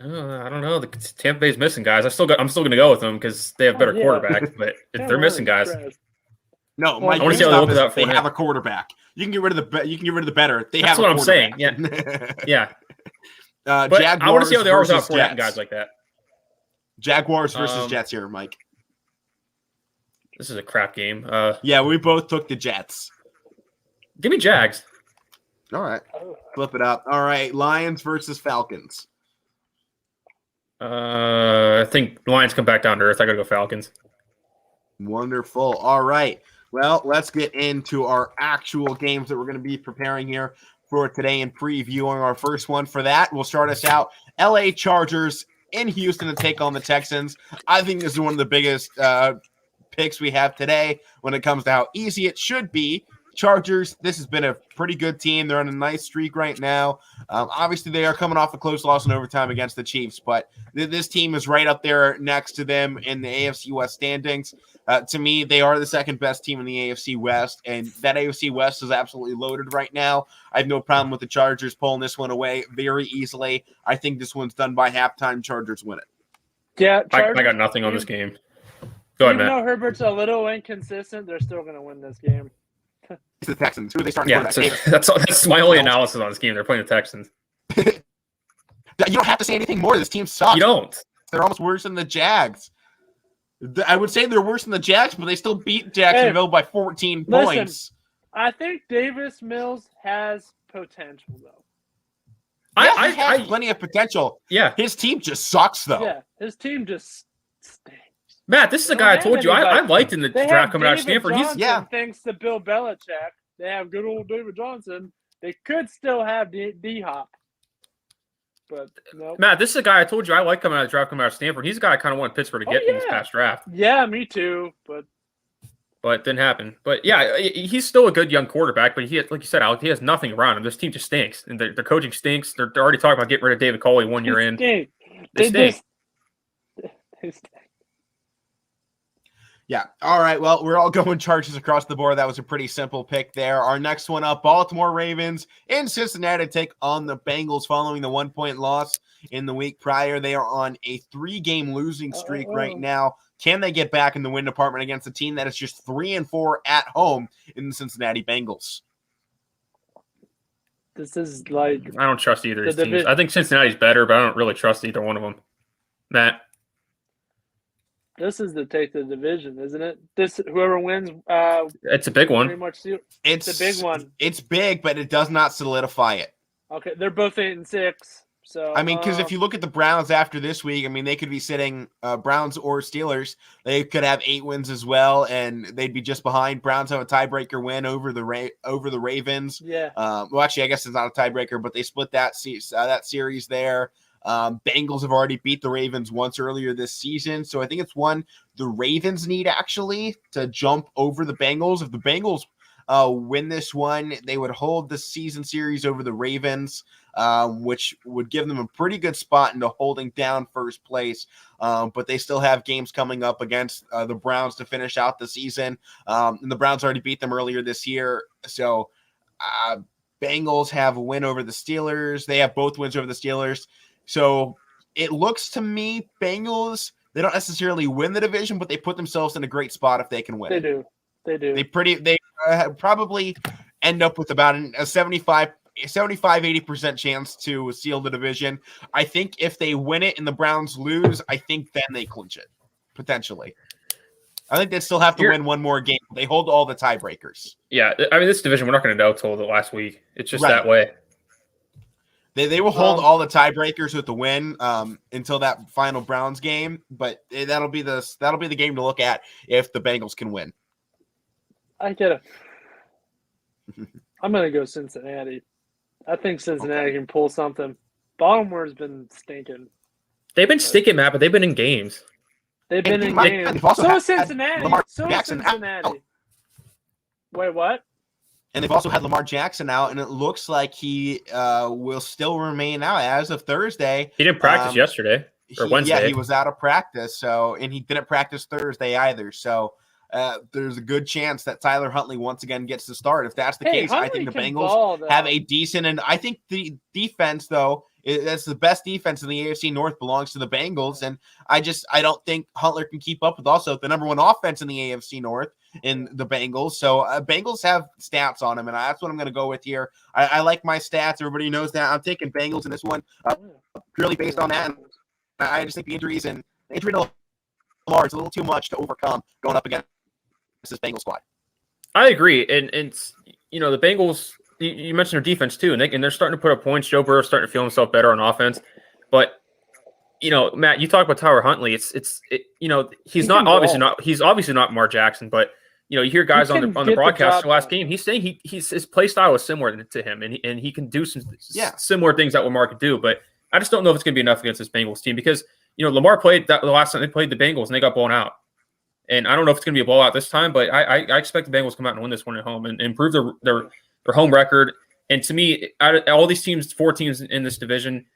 I don't know. The Tampa Bay's missing guys. I'm still going to go with them because they have better quarterbacks, but they're missing guys. No, Mike, I want to see how they look without they have a quarterback. You can get rid of the better. That's what I'm saying. Yeah, yeah. But Jaguars I want to see how they are without Jets. guys like that. Jaguars versus Jets here, Mike. This is a crap game. Yeah, we both took the Jets. Give me Jags. All right. Flip it up. All right. Lions versus Falcons. I think Lions come back down to earth. I got to go Falcons. Wonderful. All right. Well, let's get into our actual games that we're going to be preparing here for today and previewing our first one. For that, we'll start us out. LA Chargers in Houston to take on the Texans. I think this is one of the biggest picks we have today when it comes to how easy it should be. Chargers, this has been a pretty good team. They're on a nice streak right now. Obviously, they are coming off a close loss in overtime against the Chiefs, but this team is right up there next to them in the AFC West standings. To me, they are the second best team in the AFC West, and that AFC West is absolutely loaded right now. I have no problem with the Chargers pulling this one away very easily. I think this one's done by halftime. Chargers win it. Yeah, I got nothing on this game. Go ahead, Matt. Even though Herbert's a little inconsistent, they're still going to win this game. It's the Texans. Who are they starting? Yeah, that's my only analysis on this game. They're playing the Texans. You don't have to say anything more. This team sucks. You don't. They're almost worse than the Jags. I would say they're worse than the Jags, but they still beat Jacksonville by 14 points. I think Davis Mills has potential, though. Yeah, he has plenty of potential. Yeah. His team just sucks, though. Yeah, his team just stinks. Matt, this is a guy I told you I liked in the draft coming out of Stanford. Thanks to Bill Belichick. They have good old David Johnson. They could still have D-Hop. But no. Matt, this is a guy I told you I like coming out of the draft coming out of Stanford. He's a guy I kind of want Pittsburgh to get in this past draft. Yeah, me too. But it didn't happen. But yeah, he's still a good young quarterback. But he, like you said, Alek, he has nothing around him. This team just stinks, and their coaching stinks. They're already talking about getting rid of David Culley 1 year in. They stink. They stink. Yeah. All right. Well, we're all going Chargers across the board. That was a pretty simple pick there. Our next one up, Baltimore Ravens in Cincinnati take on the Bengals following the 1-point loss in the week prior. They are on a 3-game losing streak right now. Can they get back in the win department against a team that is just 3-4 at home in the Cincinnati Bengals? This is like I don't trust either of these teams. I think Cincinnati's better, but I don't really trust either one of them. Matt? This is to take the division, isn't it? Whoever wins, it's a big one. Pretty much, it's a big one. It's big, but it does not solidify it. Okay, they're both 8-6, So I mean, because if you look at the Browns after this week, I mean, they could be sitting Browns or Steelers. They could have 8 wins as well, and they'd be just behind. Browns have a tiebreaker win over the Ravens. yeah, Well, actually, I guess it's not a tiebreaker, but they split that series there. Bengals have already beat the Ravens once earlier this season, so I think it's one the Ravens need actually to jump over the Bengals. If the Bengals win this one, they would hold the season series over the Ravens, which would give them a pretty good spot into holding down first place. But they still have games coming up against the Browns to finish out the season. And the Browns already beat them earlier this year. So Bengals have a win over the Steelers. They have both wins over the Steelers. So it looks to me, Bengals, they don't necessarily win the division, but they put themselves in a great spot if they can win. they do. They probably end up with about a 75-80% chance to seal the division. I think if they win it and the Browns lose, I think then they clinch it, potentially. I think they still have to win one more game. They hold all the tiebreakers. Yeah, I mean, this division, we're not going to know till the last week. It's just that way. They will hold all the tiebreakers with the win until that final Browns game, but that'll be the game to look at if the Bengals can win. I get it. I'm going to go Cincinnati. I think Cincinnati can pull something. Baltimore's been stinking. They've been stinking, Matt, but they've been in games. They've been in games. So is Cincinnati. Wait, what? And they've also had Lamar Jackson out, and it looks like he will still remain out as of Thursday. He didn't practice yesterday or Wednesday. Yeah, he was out of practice, and he didn't practice Thursday either. So there's a good chance that Tyler Huntley once again gets to start. If that's the case, Huntley I think the Bengals have a decent, and I think the defense, though, that's the best defense in the AFC North belongs to the Bengals, and I don't think Huntley can keep up with also the number one offense in the AFC North in the Bengals. So Bengals have stats on them, and that's what I'm going to go with here. I like my stats. Everybody knows that. I'm taking Bengals in this one purely based on that. And I just think the injury to Lamar is a little too much to overcome going up against this Bengals squad. I agree, and the Bengals. You mentioned their defense too, and they're starting to put up points. Joe Burrow's starting to feel himself better on offense, but Matt, you talk about Tyler Huntley. He's obviously not Lamar Jackson, but you hear guys on the broadcast the last game. He's saying his play style is similar to him, and he can do some similar things that Lamar could do. But I just don't know if it's going to be enough against this Bengals team because Lamar played the last time they played the Bengals and they got blown out. And I don't know if it's going to be a blowout this time, but I expect the Bengals to come out and win this one at home and improve their home record. And to me, all these teams, 4 teams in this division,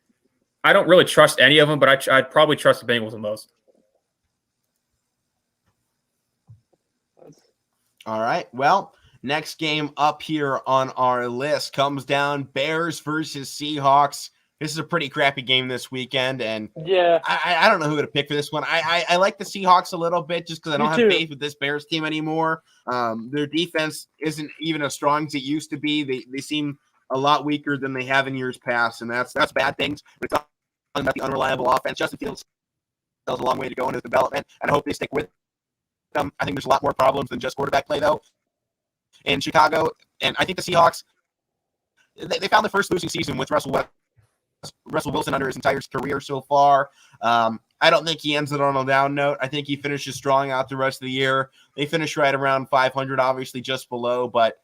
I don't really trust any of them, but I'd probably trust the Bengals the most. All right. Well, next game up here on our list comes down Bears versus Seahawks. This is a pretty crappy game this weekend, and I don't know who to pick for this one. I like the Seahawks a little bit just because I don't have faith with this Bears team anymore. Their defense isn't even as strong as it used to be. They seem a lot weaker than they have in years past, and that's bad things. We're talking about the unreliable offense. Justin Fields has a long way to go in his development, and I hope they stick with them. I think there's a lot more problems than just quarterback play, though, in Chicago. And I think the Seahawks, they found the first losing season with Russell Wilson under his entire career so far. I don't think he ends it on a down note. I think he finishes strong out the rest of the year. They finish right around 500, obviously just below, but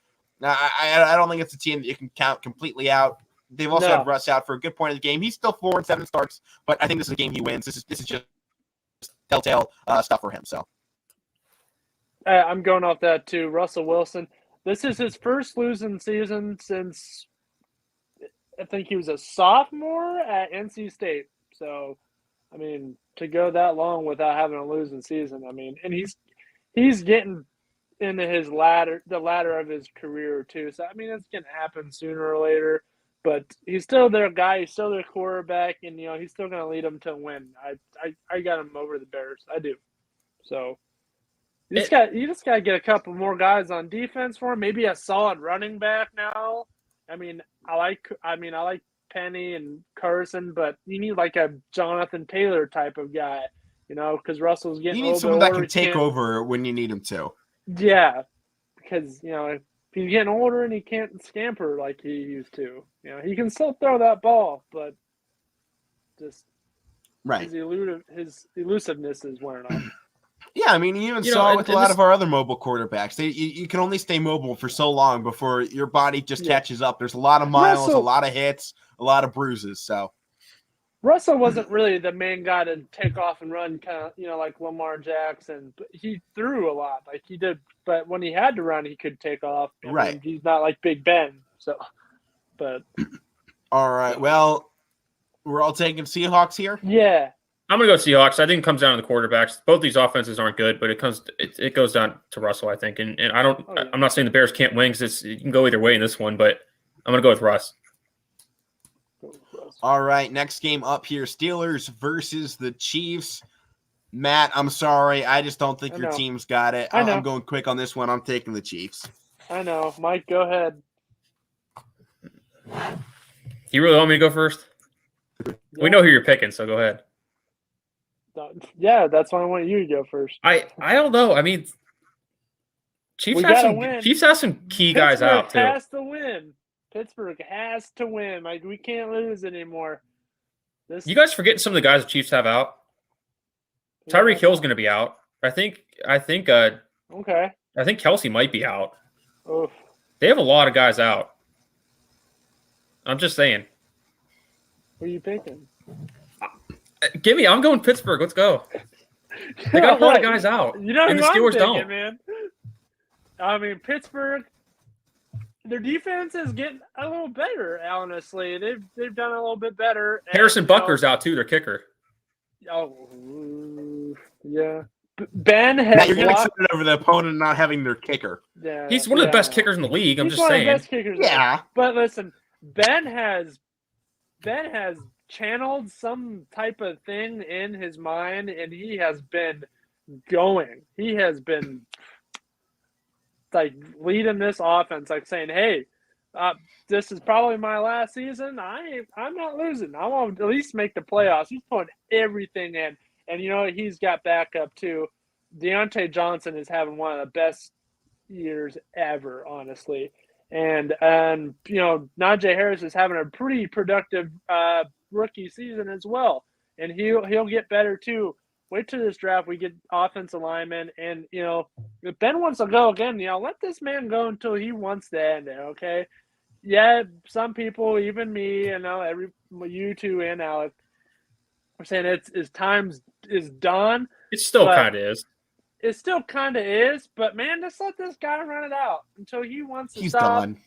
I don't think it's a team that you can count completely out. They've also had Russ out for a good point of the game. He's still 4-7 starts, but I think this is a game he wins. This is just telltale stuff for him. So I'm going off that too. Russell Wilson. This is his first losing season since I think he was a sophomore at NC State. So, I mean, to go that long without having a losing season, I mean, and he's getting into the ladder of his career too. So, I mean, it's going to happen sooner or later. But he's still their guy. He's still their quarterback, and he's still going to lead them to win. I got him over the Bears. I do. So you just got to get a couple more guys on defense for him. Maybe a solid running back now. I mean, I like Penny and Carson, but you need like a Jonathan Taylor type of guy, because Russell's getting. You need someone that can take over when you need him to. Yeah, because if he's getting older and he can't scamper like he used to, he can still throw that ball, but Just Right. his elusiveness is wearing off. Yeah, I mean, you even saw with a lot of our other mobile quarterbacks. You can only stay mobile for so long before your body just catches up. There's a lot of miles, a lot of hits, a lot of bruises. So Russell wasn't really the main guy to take off and run, kind of, like Lamar Jackson. But he threw a lot, like he did. But when he had to run, he could take off. Right. He's not like Big Ben. So, but all right. Well, we're all taking Seahawks here. Yeah. I'm gonna go Seahawks. I think it comes down to the quarterbacks. Both these offenses aren't good, but it goes down to Russell, I think. And I don't. Oh, yeah. I'm not saying the Bears can't win because you can go either way in this one, but I'm gonna go with Russ. All right, next game up here: Steelers versus the Chiefs. Matt, I'm sorry, I just don't think your team's got it. I'm going quick on this one. I'm taking the Chiefs. I know, Mike. Go ahead. You really want me to go first? Yeah. We know who you're picking, so go ahead. Yeah, that's why I want you to go first. I don't know. I mean, Chiefs have some key guys out too. Pittsburgh has to win. Pittsburgh has to win. Like, we can't lose anymore. You guys forgetting some of the guys the Chiefs have out? Tyreek Hill's going to be out. I think. Okay. I think Kelsey might be out. Oof. They have a lot of guys out. I'm just saying. Who are you picking? I'm going Pittsburgh. Let's go. They got a lot of guys out. You know, and the Steelers don't. Man. I mean, Pittsburgh, their defense is getting a little better, honestly. They've done a little bit better. Harrison Butker's out, too, their kicker. Oh, yeah. Ben has you're getting excited over the opponent not having their kicker. Yeah, he's one of the best kickers in the league. I'm just saying. He's one of the best kickers. Yeah. But listen, Ben has channeled some type of thing in his mind, and he has been going. He has been like leading this offense, like saying, "Hey, this is probably my last season. I'm not losing. I want to at least make the playoffs." He's putting everything in, and he's got backup too. Deontay Johnson is having one of the best years ever, honestly, and Najee Harris is having a pretty productive rookie season as well, and he'll get better too. Wait till this draft, we get offensive linemen, and if Ben wants to go again, let this man go until he wants to end it. Okay, yeah, some people, even me, you two and Alek, are saying his time is done. It still kind of is. It still kind of is, but man, just let this guy run it out until he wants to He's stop. Done.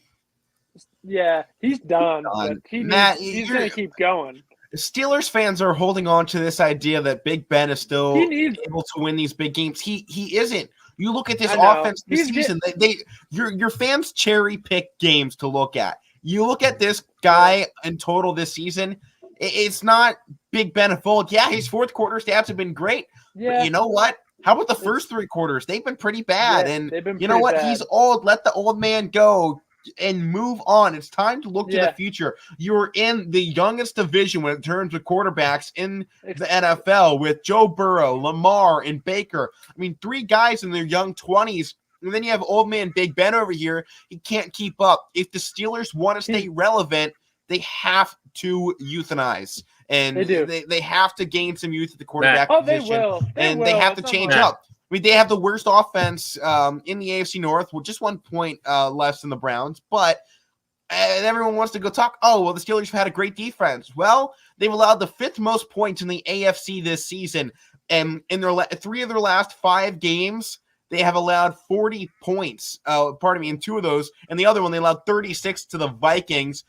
Yeah, he's done. He's going to keep going. Steelers fans are holding on to this idea that Big Ben is still able to win these big games. He isn't. You look at this offense this season. Your fans cherry pick games to look at. You look at this guy in total this season. It's not Big Ben full. Yeah, his fourth quarter stats have been great. Yeah. But you know what? How about the first three quarters? They've been pretty bad. Yeah, and you know what? Bad. He's old. Let the old man go and move on. It's time to look to the future. You're in the youngest division when it turns to quarterbacks in the NFL with Joe Burrow, Lamar, and Baker. I mean, three guys in their young 20s. And then you have old man Big Ben over here. He can't keep up. If the Steelers want to stay relevant, they have to euthanize. And they have to gain some youth at the quarterback position. They will. They have to change up. I mean, they have the worst offense in the AFC North with just 1 point less than the Browns. But everyone wants to go talk, the Steelers have had a great defense. Well, they've allowed the fifth most points in the AFC this season. And in their three of their last 5 games, they have allowed 40 points. In 2 of those. And the other one, they allowed 36 to the Vikings.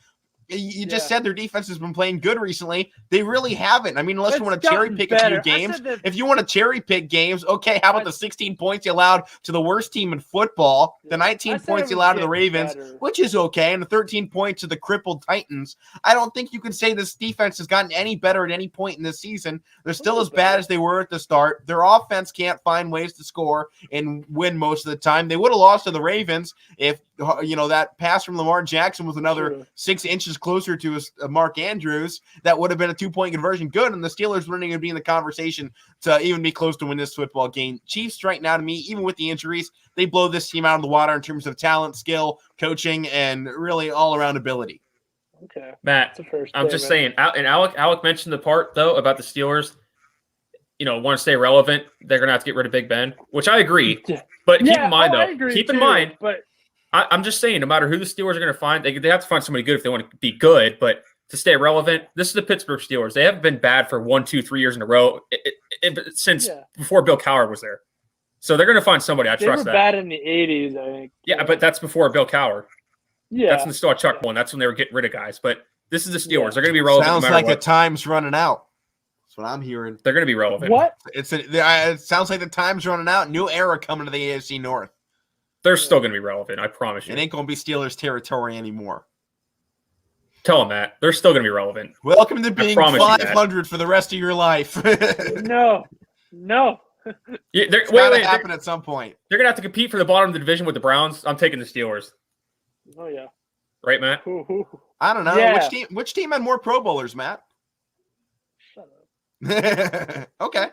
You just said their defense has been playing good recently. They really haven't. I mean, unless you want to cherry pick a few games. If you want to cherry pick games, okay, how about the 16 points you allowed to the worst team in football, the 19 points you allowed to the Ravens, which is okay, and the 13 points to the crippled Titans. I don't think you can say this defense has gotten any better at any point in this season. They're still as bad as they were at the start. Their offense can't find ways to score and win most of the time. They would have lost to the Ravens if that pass from Lamar Jackson was another 6 inches closer to Mark Andrews. That would have been a 2-point conversion. Good, and the Steelers wouldn't even be in the conversation to even be close to win this football game. Chiefs right now, to me, even with the injuries, they blow this team out of the water in terms of talent, skill, coaching, and really all-around ability. Okay. Matt, That's a fair I'm just statement. saying. And Alek mentioned the part though about the Steelers. Want to stay relevant. They're gonna have to get rid of Big Ben, which I agree. But keep in mind, I agree keep too, in mind. But I'm just saying, no matter who the Steelers are going to find, they have to find somebody good if they want to be good. But to stay relevant, this is the Pittsburgh Steelers. They haven't been bad for 1, 2, 3 years in a row since before Bill Cowher was there. So they're going to find somebody. I trust that. They were bad in the 80s, I think. Yeah, but that's before Bill Cowher. Yeah. That's when they still had Chuck won. That's when they were getting rid of guys. But this is the Steelers. They're going to be relevant. Sounds no matter like what. the time's running out. That's what I'm hearing. They're going to be relevant. What? It sounds like the time's running out. New era coming to the AFC North. They're still going to be relevant. I promise you. It ain't going to be Steelers territory anymore. Tell them that. They're still going to be relevant. Welcome to being 500 for the rest of your life. No. Yeah, it's gotta happen at some point. They're going to have to compete for the bottom of the division with the Browns. I'm taking the Steelers. Oh, yeah. Right, Matt? I don't know. Yeah. Which team had more Pro Bowlers, Matt? Shut up. Okay.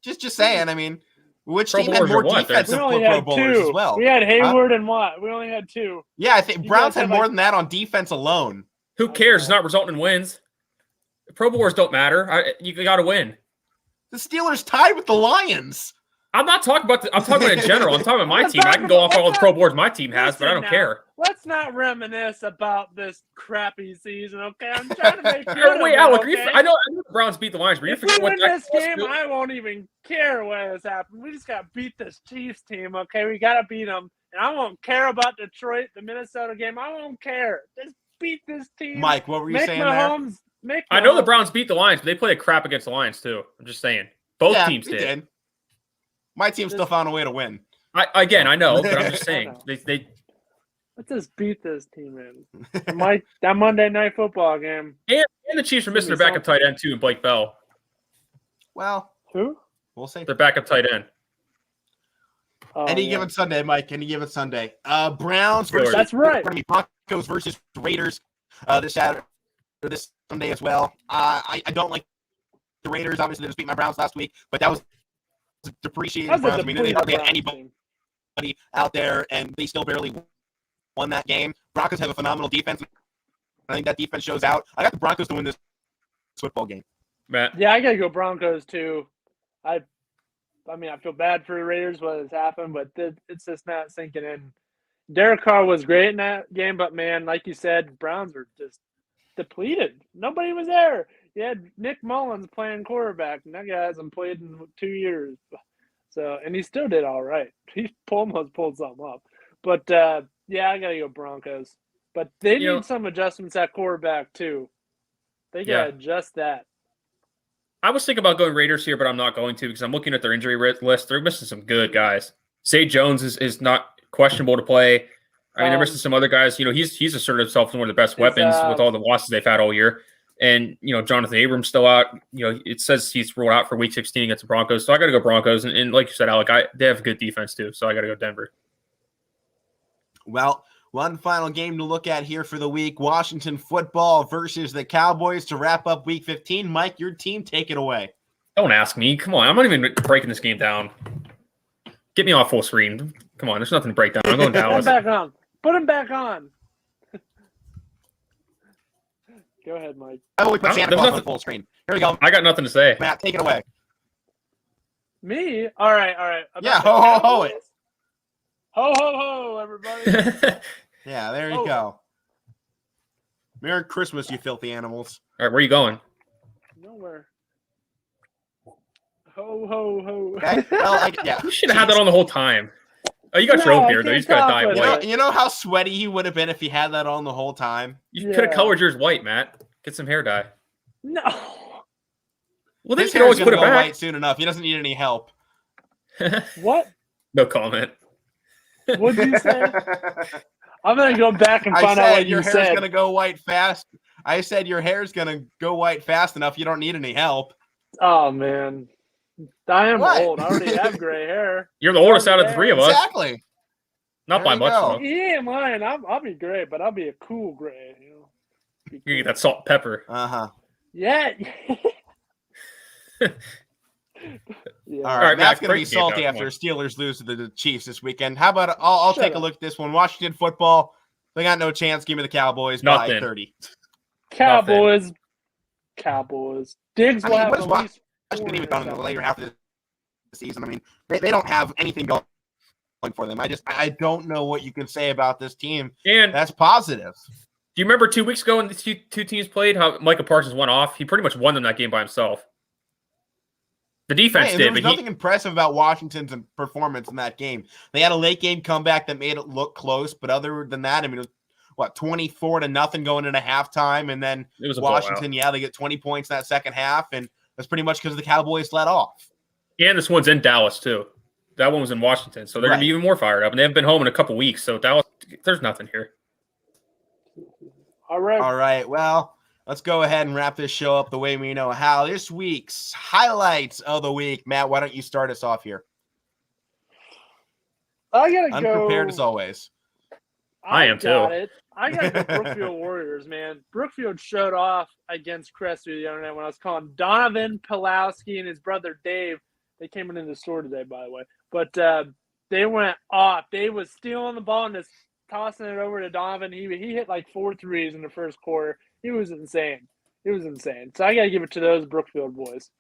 Just saying. I mean, which Pro team had more Bowlers defensive we only Pro had Bowlers two. as well? We had Hayward and Watt. We only had 2. Yeah, I think Browns had more than that on defense alone. Who cares? It's not resulting in wins. Pro Bowlers don't matter. You got to win. The Steelers tied with the Lions. I'm not talking about I'm talking about in general. I'm talking about my team. I can go off all the Pro Bowlers my team has, but I don't care. Let's not reminisce about this crappy season, okay? I'm trying to make good Wait, of it, Alek, okay? I know the Browns beat the Lions, but If we win this game, I I won't even care what has happened. We just got to beat this Chiefs team, okay? We got to beat them. And I won't care about Detroit, the Minnesota game. I won't care. Just beat this team. Mike, what were you saying there? I know the Browns beat the Lions, but they played crap against the Lions, too. I'm just saying. Both teams did. My team still found a way to win. I know, but I'm just saying. They Let's just beat this team in. That Monday Night Football game. And the Chiefs are missing their backup tight end, too, and Blake Bell. Well, who? We'll see. Their backup tight end. Any given Sunday, Mike. Any given Sunday. Browns versus That's right. Broncos versus Raiders this Sunday as well. I don't like the Raiders. Obviously, they just beat my Browns last week, but that was depreciating Browns. I mean, they hardly had anybody out there, and they still barely won that game. Broncos have a phenomenal defense. I think that defense shows out. I got the Broncos to win this football game. Matt. Yeah, I got to go Broncos, too. I mean, I feel bad for the Raiders what has happened, but it's just not sinking in. Derek Carr was great in that game, but, man, like you said, Browns were just depleted. Nobody was there. You had Nick Mullins playing quarterback, and that guy hasn't played in 2 years. So, and he still did all right. He almost pulled something up. But, yeah, I got to go Broncos. But they need some adjustments at quarterback, too. They got to adjust that. I was thinking about going Raiders here, but I'm not going to because I'm looking at their injury list. They're missing some good guys. Zay Jones is not questionable to play. I mean, they're missing some other guys. He's asserted himself as one of the best weapons with all the losses they've had all year. And, Jonathan Abrams still out. It says he's ruled out for Week 16 against the Broncos. So I got to go Broncos. And like you said, Alek, they have a good defense too. So I got to go Denver. Well, one final game to look at here for the week. Washington football versus the Cowboys to wrap up Week 15. Mike, your team, take it away. Don't ask me. Come on. I'm not even breaking this game down. Get me off full screen. Come on. There's nothing to break down. I'm going Dallas. Put him back on. Go ahead, Mike. I will put Santa Claus on full screen. Here we go. I got nothing to say. Matt, take it away. Me? All right. Yeah, ho, it. Ho, everybody. Yeah, there you go. Merry Christmas, you filthy animals. All right, where are you going? Nowhere. Ho. Okay. Well, You should have had that on the whole time. Oh, you got your own beard, though. You just got to dye it white. You know how sweaty he would have been if he had that on the whole time? You could have colored yours white, Matt. Get some hair dye. No. Well, then you can always put it back. White soon enough. He doesn't need any help. What? No comment. What did you say? I'm going to go back and find out what you said. Your hair's going to go white fast. I said your hair's going to go white fast enough. You don't need any help. Oh, man. I am old. I already have gray hair. You're the oldest out of the three of us. Exactly. Not by much, though. Yeah, mine. I'll be gray, but I'll be a cool gray. You get that salt and pepper. Uh-huh. Yeah. All right, Matt's going to be salty after Steelers lose to the Chiefs this weekend. How about I'll take a look at this one. Washington football, they got no chance. Give me the Cowboys by 30. Cowboys. Diggs will have what at is least Washington 4 even done in the interceptions. later half of the season? I mean, they don't have anything going for them. I don't know what you can say about this team. And that's positive. Do you remember 2 weeks ago when the two teams played, how Micah Parsons went off? He pretty much won them that game by himself. The defense did. There was nothing impressive about Washington's performance in that game. They had a late game comeback that made it look close, but other than that, I mean, it was, 24-0 going into halftime, and then it was Washington, they get 20 points in that second half, and that's pretty much because the Cowboys let off. And this one's in Dallas, too. That one was in Washington, so they're going to be even more fired up, and they haven't been home in a couple weeks, so Dallas, there's nothing here. All right. Well, let's go ahead and wrap this show up the way we know how. This week's highlights of the week. Matt, why don't you start us off here? I gotta go. Unprepared as always. I am too. I got the Brookfield Warriors, man. Brookfield showed off against Crestview the other night when I was calling Donovan Pulowski and his brother Dave. They came in the store today, by the way. But they went off. They was stealing the ball and just tossing it over to Donovan. He hit like 4 threes in the first quarter. He was insane. So I got to give it to those Brookfield boys.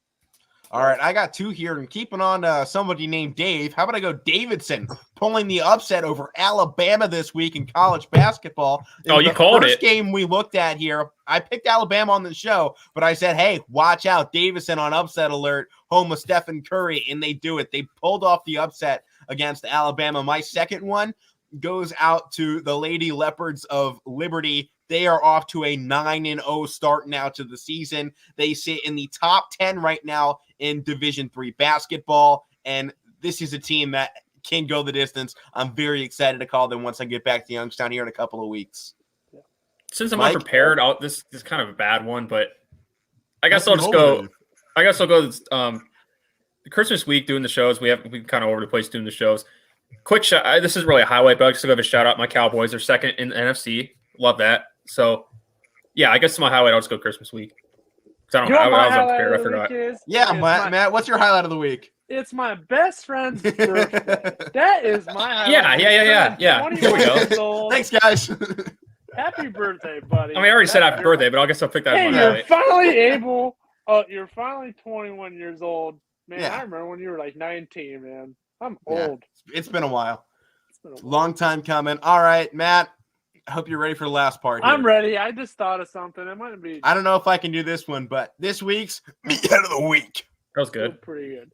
All right, I got 2 here, and keeping on somebody named Dave, how about I go Davidson pulling the upset over Alabama this week in college basketball? You called it. The first game we looked at here, I picked Alabama on the show, but I said, hey, watch out, Davidson on upset alert, home of Stephen Curry, and they do it. They pulled off the upset against Alabama. My second one goes out to the Lady Leopards of Liberty. They are off to a 9-0 start now to the season. They sit in the top 10 right now in Division III basketball, and this is a team that can go the distance. I'm very excited to call them once I get back to Youngstown here in a couple of weeks. Since I'm unprepared, this is kind of a bad one, but I guess I'll just go. I guess I'll go. Christmas week doing the shows. We kind of over the place doing the shows. Quick shot. This is really a highlight, but I just give a shout out. My Cowboys are second in the NFC. Love that. So, yeah, I guess my highlight, I'll just go Christmas week. I was unprepared. I forgot. Matt, what's your highlight of the week? It's my best friend's birthday. That is my highlight. Yeah. Here we go. Thanks, guys. Happy birthday, buddy. I mean, I already said happy birthday, but I guess I'll pick that as my highlight. You're finally 21 years old. Man, I remember when you were like 19, man. I'm old. It's been a while. Long time coming. All right, Matt. I hope you're ready for the last part here. I'm ready. I just thought of something. It might be. I don't know if I can do this one, but this week's Meathead of the Week. That was good. Pretty good.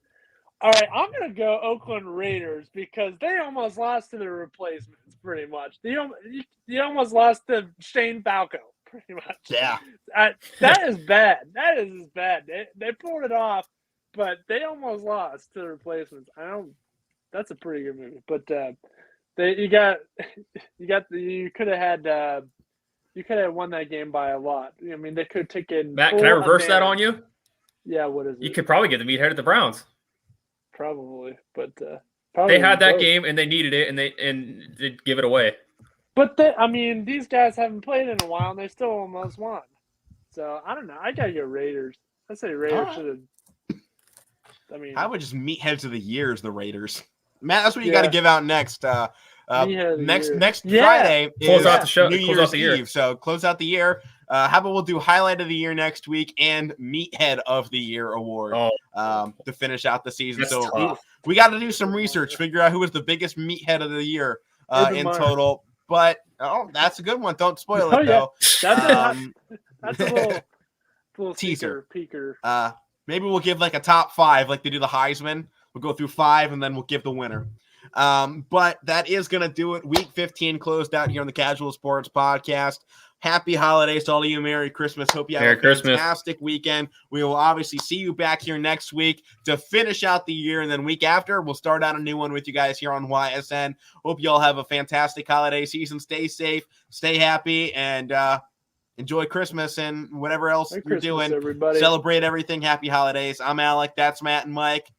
All right, I'm going to go Oakland Raiders because they almost lost to their replacements, pretty much. They almost lost to Shane Falco, pretty much. Yeah. That is bad. That is bad. They pulled it off, but they almost lost to the replacements. That's a pretty good movie, but you could have won that game by a lot. I mean, they could have taken. Matt, can I reverse that on you? Yeah, what is it? You could probably get the meathead at the Browns. Probably, but they had that game and they needed it, and they give it away. But these guys haven't played in a while, and they still almost won. So I don't know. I gotta go Raiders. I say Raiders should have. I would just meatheads of the year as the Raiders. Matt, that's what you got to give out next. Next Friday close out the show. New Year's Eve. So close out the year. How about we'll do highlight of the year next week and meathead of the year award to finish out the season. So we got to do some research, figure out who was the biggest meathead of the year in total. But that's a good one. Don't spoil it though. That's a little teaser. Peeker. Maybe we'll give like a top 5, like they do the Heisman. We'll go through 5 and then we'll give the winner. But that is going to do it. Week 15 closed out here on the Casual Sports Podcast. Happy holidays to all of you. Merry Christmas. Hope you have a fantastic weekend. We will obviously see you back here next week to finish out the year. And then week after, we'll start out a new one with you guys here on YSN. Hope you all have a fantastic holiday season. Stay safe, stay happy, and enjoy Christmas and whatever else you're doing. Everybody. Celebrate everything. Happy holidays. I'm Alek. That's Matt and Mike.